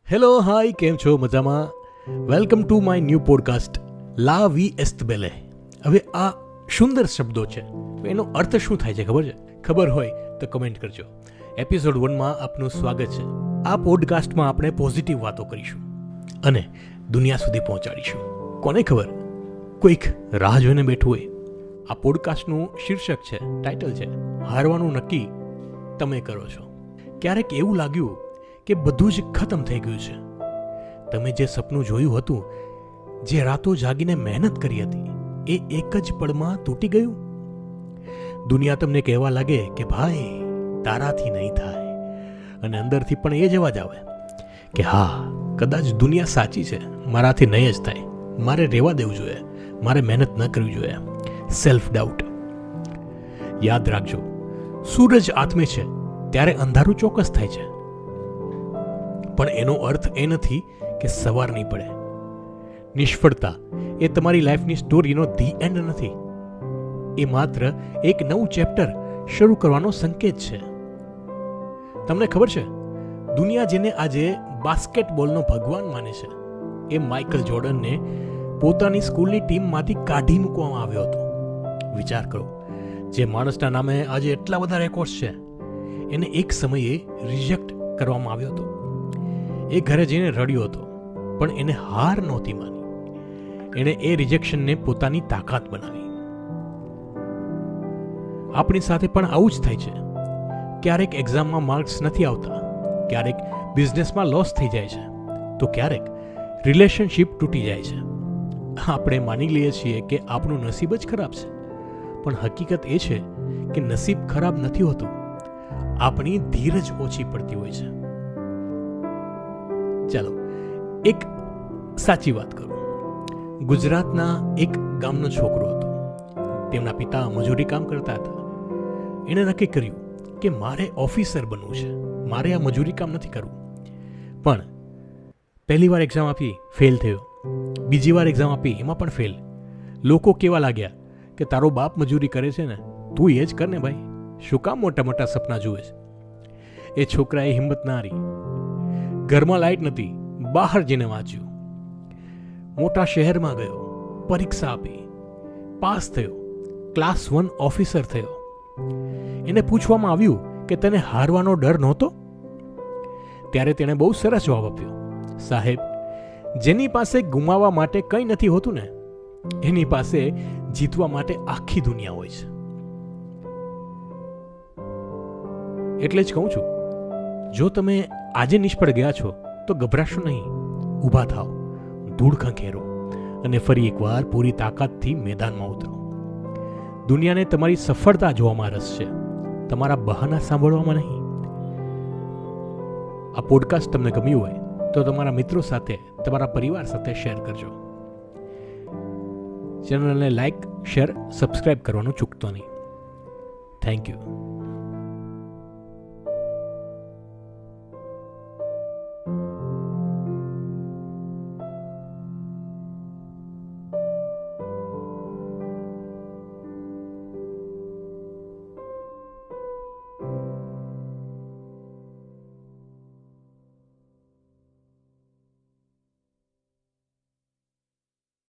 Hello hi, કેમ છો? મજામાં? Welcome to my new podcast લા વી એસ્ત બેલે. હવે આ સુંદર શબ્દો છે, એનો અર્થ શું થાય છે ખબર છે? ખબર હોય તો કમેન્ટ કરજો. એપિસોડ 1માં આપનું સ્વાગત છે. આ પોડકાસ્ટમાં આપણે પોઝિટિવ વાતો કરીશું અને દુનિયા સુધી પહોંચાડીશું. કોને ખબર, કોઈક રાહ જોઈને બેઠું હોય. આ પોડકાસ્ટનું શીર્ષક છે, ટાઇટલ છે, હારવાનું નક્કી તમે કરો છો. ક્યારેક એવું લાગ્યું કે બધું જ ખતમ થઈ ગયું છે. તમે જે સપનું જોયું હતું, જે રાતો જાગીને મહેનત કરી હતી, એ એક જ પળમાં તૂટી ગયું. દુનિયા તમને કહેવા લાગે કે ભાઈ તારાથી નહીં થાય, અને અંદરથી પણ એ જ અવાજ આવે કે હા, કદાચ દુનિયા સાચી છે, મારાથી નહીં જ થાય, મારે રહેવા દેવું જોઈએ, મારે મહેનત ન કરવી જોઈએ. Self doubt. યાદ રાખજો, સૂરજ આથમે છે ત્યારે અંધારું ચોક્કસ થાય છે, પણ એનો અર્થ એ નથી કે સવાર નહીં પડે. નિષ્ફળતા એ તમારી લાઈફની સ્ટોરીનો ધી એન્ડ નથી, એ માત્ર એક નવું ચેપ્ટર શરૂ કરવાનો સંકેત છે. તમને ખબર છે, દુનિયા જેને આજે બાસ્કેટબોલનો ભગવાન માને છે, એ માઇકલ જોર્ડનને પોતાની સ્કૂલની ટીમમાંથી કાઢી મૂકવામાં આવ્યો હતો. વિચાર કરો, જે માણસના નામે આજે એટલા બધા રેકોર્ડ્સ છે, એને એક સમયે રિજેક્ટ કરવામાં આવ્યો હતો. એ ઘરે જઈને રડ્યો હતો, પણ એને હાર નહોતી માની. એણે એ રિજેક્શનને પોતાની તાકાત બનાવી. આપણી સાથે પણ આવું જ થાય છે. ક્યારેક એક્ઝામમાં માર્ક્સ નથી આવતા, ક્યારેક બિઝનેસમાં લોસ થઈ જાય છે, તો ક્યારેક રિલેશનશિપ તૂટી જાય છે. આપણે માની લઈએ છીએ કે આપણું નસીબ જ ખરાબ છે, પણ હકીકત એ છે કે નસીબ ખરાબ નથી હોતું, આપણી ધીરજ ઓછી પડતી હોય છે. ચાલો એક સાચી વાત કરું. ગુજરાતના એક ગામનો છોકરો હતો. તેમના પિતા મજૂરી કામ કરતા હતા. એણે નક્કી કર્યું કે મારે ઓફિસર બનવું છે, મારે આ મજૂરી કામ નથી કરવું. પણ પહેલી વાર એક્ઝામ આપી, ફેલ થયો. બીજી વાર એક્ઝામ આપી, એમાં પણ ફેલ. લોકો કેવા લાગ્યા કે તારો બાપ મજૂરી કરે છે ને, તું એ જ કર ને ભાઈ, શું કામ મોટા મોટા સપના જુએ છે? એ છોકરાએ હિંમત ના હારી. ઘરમાં લાઈટ નથી, બહાર જઈને વાંચ્યું. મોટા શહેરમાં ગયો, પરીક્ષા આપી, પાસ થયો, ક્લાસ 1 ઓફિસર થયો. એને પૂછવામાં આવ્યું કે તને હારવાનો ડર નહોતો? ત્યારે તેણે બહુ સરસ જવાબ આપ્યો, સાહેબ, જેની પાસે ગુમાવવા માટે કંઈ નથી હોતું ને, એની પાસે જીતવા માટે આખી દુનિયા હોય છે. એટલે જ કહું છું, જો તમે આજે નિષ્ફળ ગયા છો તો ગભરાશો નહીં. ઊભા થાઓ, ધૂળ ખંખેરો અને ફરી એકવાર પૂરી તાકાતથી મેદાનમાં ઉતરો. દુનિયાને તમારી સફળતા જોવામાં રસ છે, તમારા બહાના સાંભળવામાં નહીં. આ પોડકાસ્ટ તમને ગમ્યું હોય તો તમારા મિત્રો સાથે, તમારા પરિવાર સાથે શેર કરજો. ચેનલને લાઈક, શેર, સબસ્ક્રાઇબ કરવાનું ચૂકતો નહીં. Thank you.